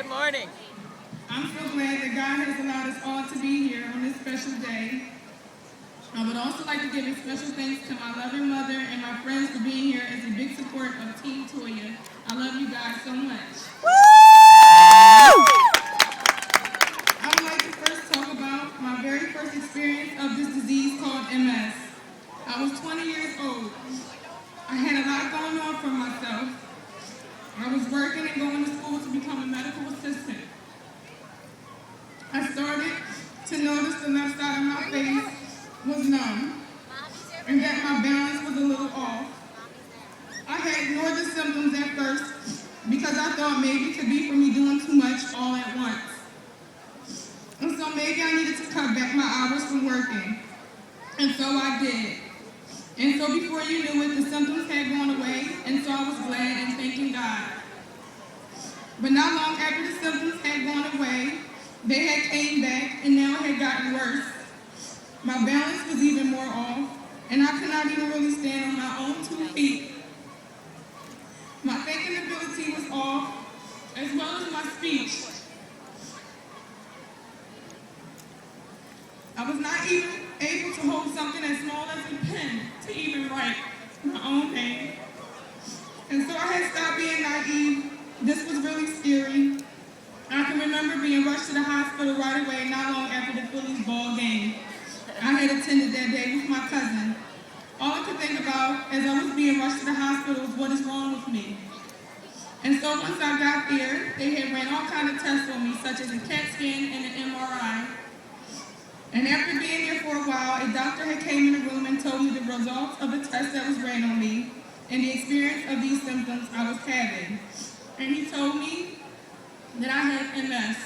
Good morning. I'm so glad that God has allowed us all to be here on this special day. I would also like to give a special thanks to my loving mother and my friends for being here as a big support of Team Toya. I love you guys so much. I would like to first talk about my very first experience of this disease called MS. I was 20 years old. I had a lot going on for myself. I was working and going to school to become a medical assistant. I started to notice the left side of my face was numb and that my balance was a little off. I had ignored the symptoms at first because I thought maybe it could be for me doing too much all at once. And so maybe I needed to cut back my hours from working. And so I did. And so before you knew it, the symptoms had gone away, and so I was glad and thanking God. But not long after the symptoms had gone away, they had came back, and now it had gotten worse. My balance was even more off, and I could not even really stand on my own 2 feet. My thinking ability was off, as well as my speech. I was not even able to hold something as small as a pen to even write my own name. And so I had stopped being naive. This was really scary. I can remember being rushed to the hospital right away, not long after the Phillies ball game. I had attended that day with my cousin. All I could think about as I was being rushed to the hospital was what is wrong with me. And so once I got there, they had ran all kinds of tests on me, such as a CAT scan and an MRI. And after being there for a while, a doctor had came in the room and told me the results of the test that was ran on me and the experience of these symptoms I was having. And he told me that I had MS.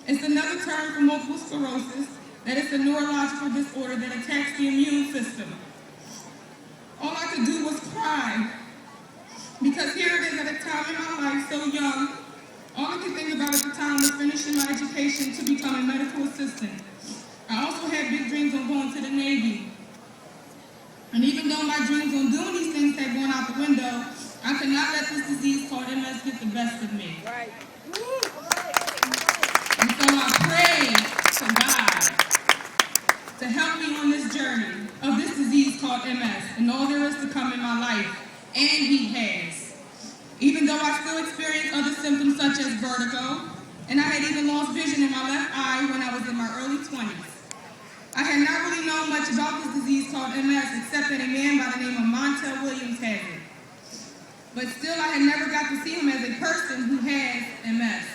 It's another term for multiple sclerosis, that it's a neurological disorder that attacks the immune system. All I could do was cry, because here it is at a time in my life so young, all I could think about at the time was finishing my education to become a medical assistant. I also had big dreams on going to the Navy. And even though my dreams on doing these things had gone out the window, I could not let this disease called MS get the best of me. Right. And so I prayed to God to help me on this journey of this disease called MS and all there is to come in my life. And He has. Even though I still experience other symptoms such as vertigo, and I had even lost vision in my left eye when I was in my early 20s. I had not really known much about this disease called MS except that a man by the name of Montel Williams had it. But still, I had never got to see him as a person who has MS.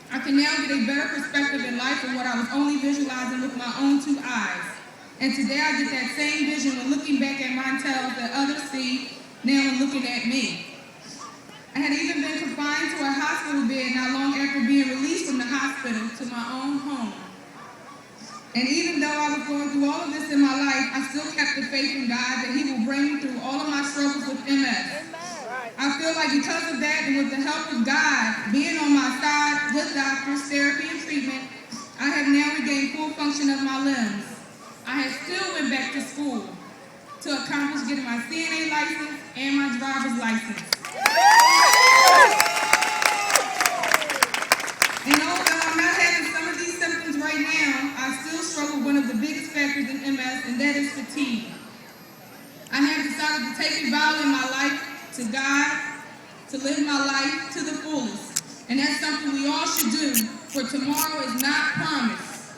I can now get a better perspective in life of what I was only visualizing with my own 2 eyes. And today I get that same vision when looking back at Montel that others see now when looking at me. I had even been confined to a hospital bed not long after being released from the hospital to my own home. And even though I was going through all of this in my life, I still kept the faith in God that He will bring me through all of my struggles with MS. I feel like because of that and with the help of God being on my side with doctors, therapy, and treatment, I have now regained full function of my limbs. I have still went back to school to accomplish getting my CNA license and my driver's license. And although I'm not having some of these symptoms right now, I still struggle with one of the biggest factors in MS, and that is fatigue. I have decided to take a vow in my life to God to live my life to the fullest. And that's something we all should do, for tomorrow is not promised.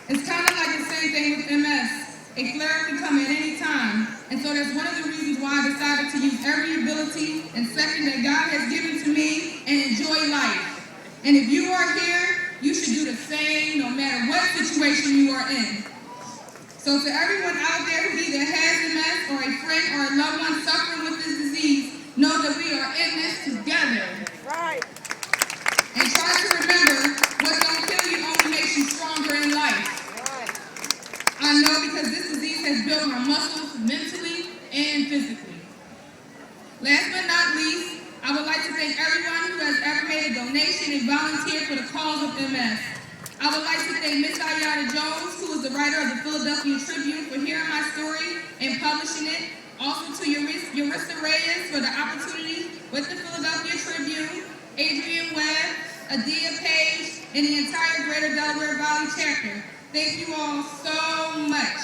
It's kind of like the same thing with MS. A flare can come at any time. And so that's one of the reasons why I decided to use every ability and second that God has given to me and enjoy life. And if you are here, you should do the same no matter what situation you are in. So to everyone out there who either has MS or a friend or a loved one suffering with this disease, know that we are in this together. Right. And try to remember what don't kill you only makes you stronger in life. Right. I know because this disease has built my muscles mentally and physically. Last but not least, I would like to thank everyone who has ever made a donation and volunteered for the cause of MS. I would like to thank Ms. Ayada Jones, who is the writer of the Philadelphia Tribune, for hearing my story and publishing it. Also to Yarissa Reyes for the opportunity with the Philadelphia Tribune. and the entire Greater Delaware Valley chapter. Thank you all so much.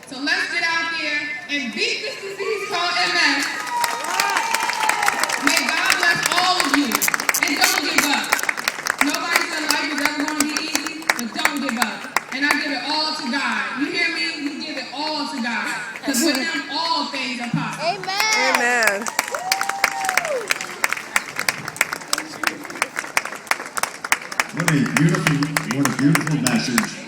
So let's get out there and beat this disease called MS. May God bless all of you. And don't give up. Nobody said life is ever going to be easy, but don't give up. And I give it all to God. You hear me? You give it all to God. Because with him, all things are possible. Amen. Amen. What a beautiful message.